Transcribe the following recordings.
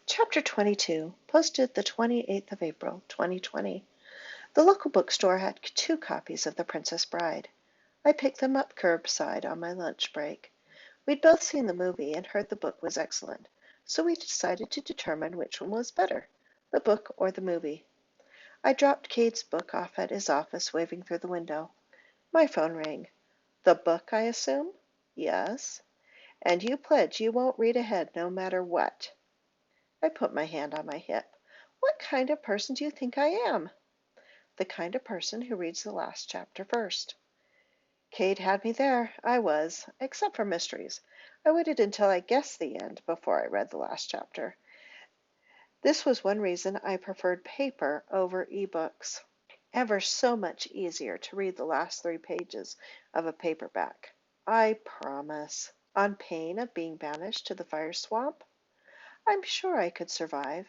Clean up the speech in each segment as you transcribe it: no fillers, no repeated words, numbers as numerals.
Chapter 22, posted the 28th of April, 2020. The local bookstore had 2 copies of The Princess Bride. I picked them up curbside on my lunch break. We'd both seen the movie and heard the book was excellent, so we decided to determine which one was better, the book or the movie. I dropped Cade's book off at his office, waving through the window. My phone rang. The book, I assume? Yes. And you pledge you won't read ahead no matter what. I put my hand on my hip. What kind of person do you think I am? The kind of person who reads the last chapter first. Cade had me there. I was, except for mysteries. I waited until I guessed the end before I read the last chapter. This was one reason I preferred paper over ebooks. Ever so much easier to read the last 3 pages of a paperback. I promise. On pain of being banished to the fire swamp? I'm sure I could survive.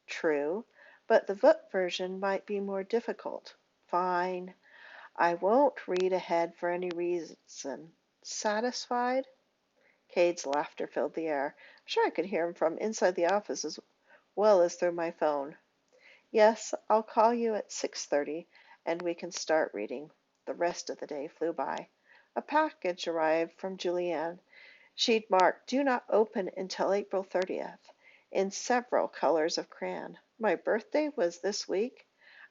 True, but the book version might be more difficult. Fine. I won't read ahead for any reason. Satisfied? Cade's laughter filled the air. I'm sure I could hear him from inside the office as well as through my phone. Yes, I'll call you at 6:30 and we can start reading. The rest of the day flew by. A package arrived from Julianne. She'd marked "Do not open until April 30th" in several colors of crayon. My birthday was this week?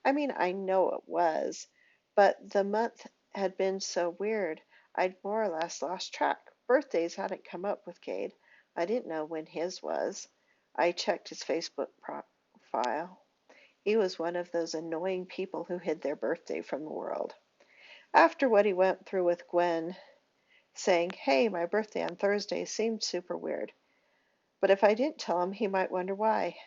I mean, I know it was, but the month had been so weird I'd more or less lost track. Birthdays hadn't come up with Cade. I didn't know when his was. I checked his Facebook profile. He was one of those annoying people who hid their birthday from the world. After what he went through with Gwen, saying, "Hey, my birthday on Thursday," seemed super weird. But if I didn't tell him, he might wonder why.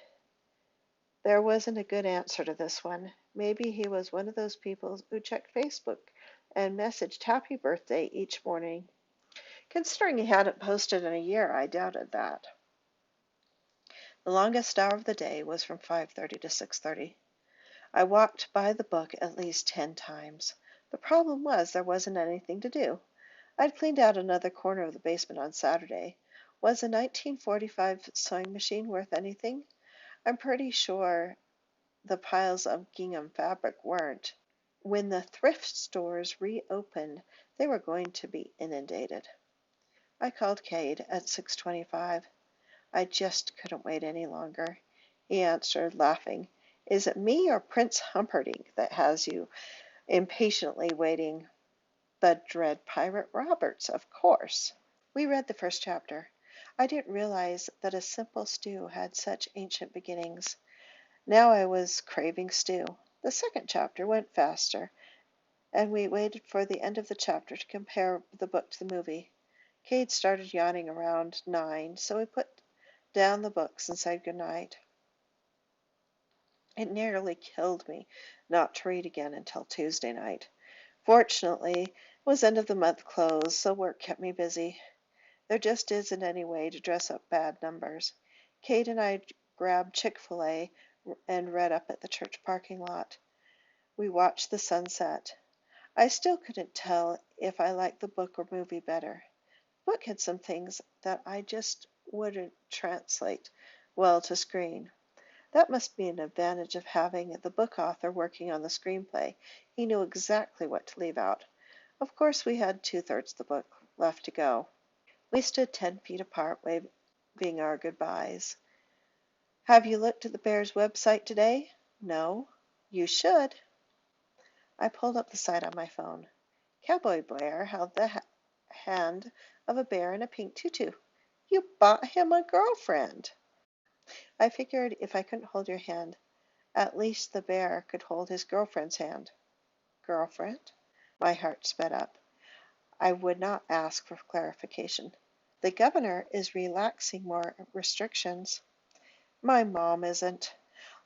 There wasn't a good answer to this one. Maybe he was one of those people who checked Facebook and messaged happy birthday each morning. Considering he hadn't posted in a year, I doubted that. The longest hour of the day was from 5:30 to 6:30. I walked by the book at least 10 times. The problem was there wasn't anything to do. I'd cleaned out another corner of the basement on Saturday. Was a 1945 sewing machine worth anything? I'm pretty sure the piles of gingham fabric weren't. When the thrift stores reopened, they were going to be inundated. I called Cade at 6:25. I just couldn't wait any longer. He answered, laughing. "Is it me or Prince Humperdinck that has you impatiently waiting?" "The dread pirate Roberts, of course." We read the first chapter. I didn't realize that a simple stew had such ancient beginnings. Now I was craving stew. The second chapter went faster, and we waited for the end of the chapter to compare the book to the movie. Cade started yawning around 9, so we put down the books and said good night. It nearly killed me not to read again until Tuesday night. Fortunately, it was end of the month close, so work kept me busy. There just isn't any way to dress up bad numbers. Kate and I grabbed Chick-fil-A and read up at the church parking lot. We watched the sunset. I still couldn't tell if I liked the book or movie better. The book had some things that I just wouldn't translate well to screen. That must be an advantage of having the book author working on the screenplay. He knew exactly what to leave out. Of course, we had 2/3 the book left to go. We stood 10 feet apart, waving our goodbyes. "Have you looked at the Bears website today?" "No." "You should." I pulled up the site on my phone. Cowboy Blair held the hand of a bear in a pink tutu. "You bought him a girlfriend." I figured if I couldn't hold your hand, at least the bear could hold his girlfriend's hand. Girlfriend? My heart sped up. I would not ask for clarification. The governor is relaxing more restrictions. My mom isn't.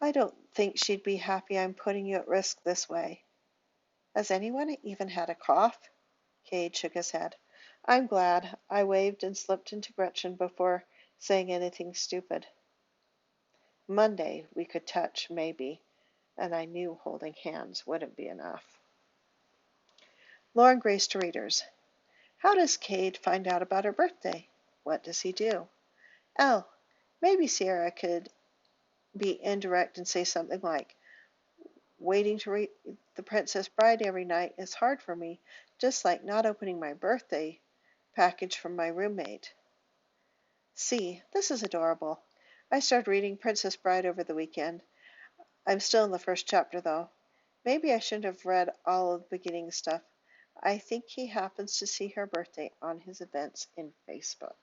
I don't think she'd be happy I'm putting you at risk this way. Has anyone even had a cough? Cade shook his head. I'm glad. I waved and slipped into Gretchen before saying anything stupid. Monday we could touch, maybe, and I knew holding hands wouldn't be enough. Lauren Grace to readers. How does Cade find out about her birthday? What does he do? Maybe Sierra could be indirect and say something like, waiting to read The Princess Bride every night is hard for me, just like not opening my birthday package from my roommate. See, this is adorable. I started reading Princess Bride over the weekend. I'm still in the first chapter, though. Maybe I shouldn't have read all of the beginning stuff. I think he happens to see her birthday on his events in Facebook.